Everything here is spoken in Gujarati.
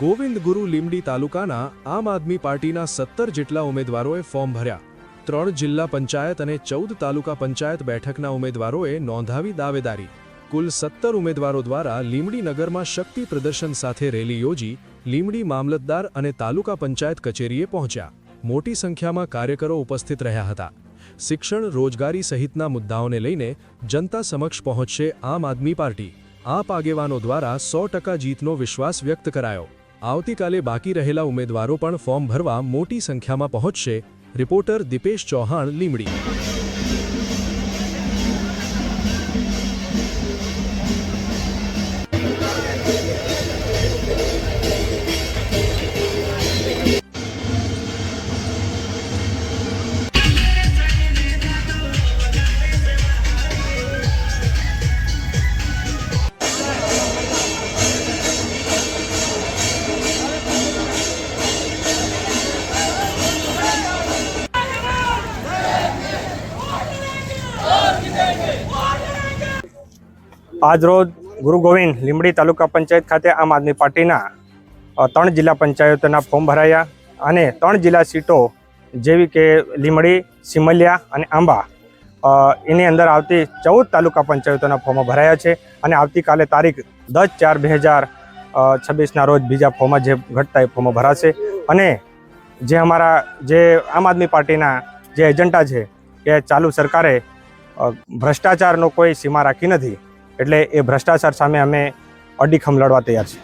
ગોવિંદગુરુ લીમડી તાલુકાના આમ આદમી પાર્ટીના 17 જેટલા ઉમેદવારોએ ફોર્મ ભર્યા। 3 જિલ્લા પંચાયત અને 14 તાલુકા પંચાયત બેઠકના ઉમેદવારોએ નોંધાવી દાવેદારી। કુલ 17 ઉમેદવારો દ્વારા લીમડી નગરમાં શક્તિ પ્રદર્શન સાથે રેલી યોજી લીમડી મામલતદાર અને તાલુકા પંચાયત કચેરીએ પહોંચ્યા। મોટી સંખ્યામાં કાર્યકરો ઉપસ્થિત રહ્યા હતા। શિક્ષણ, રોજગારી સહિતના મુદ્દાઓને લઈને જનતા સમક્ષ પહોંચશે આમ આદમી પાર્ટી। આપ આગેવાનો દ્વારા 100% જીતનો વિશ્વાસ વ્યક્ત કરાયો। આવતીકાલે બાકી રહેલા ઉમેદવારો પણ ફોર્મ ભરવા મોટી સંખ્યામાં પહોંચશે। રિપોર્ટર દીપેશ ચૌહાણ, લીમડી। आज रोज गुरु गोविंद લીમડી તાલુકા પંચાયત ખાતે આમ આદમી પાર્ટીના 3 જિલ્લા પંચાયતોના ફોર્મ ભરાયા અને 3 જિલ્લા સીટો જેવી કે લીમડી, સિમલિયા અને આંબા એની અંદર આવતી 14 તાલુકા પંચાયતોના ફોર્મ ભરાયા છે અને આવતીકાલે તારીખ 10/4/2026ના રોજ બીજા ફોર્મ જે ઘટતા ફોર્મ ભરાશે। અને જે અમારા જે આમ આદમી પાર્ટીના જે એજન્ડા છે કે ચાલુ સરકારે ભ્રષ્ટાચારનો કોઈ સીમા રાખી નથી, એટલે એ ભ્રષ્ટાચાર સામે અમે અડીખમ લડવા તૈયાર છીએ।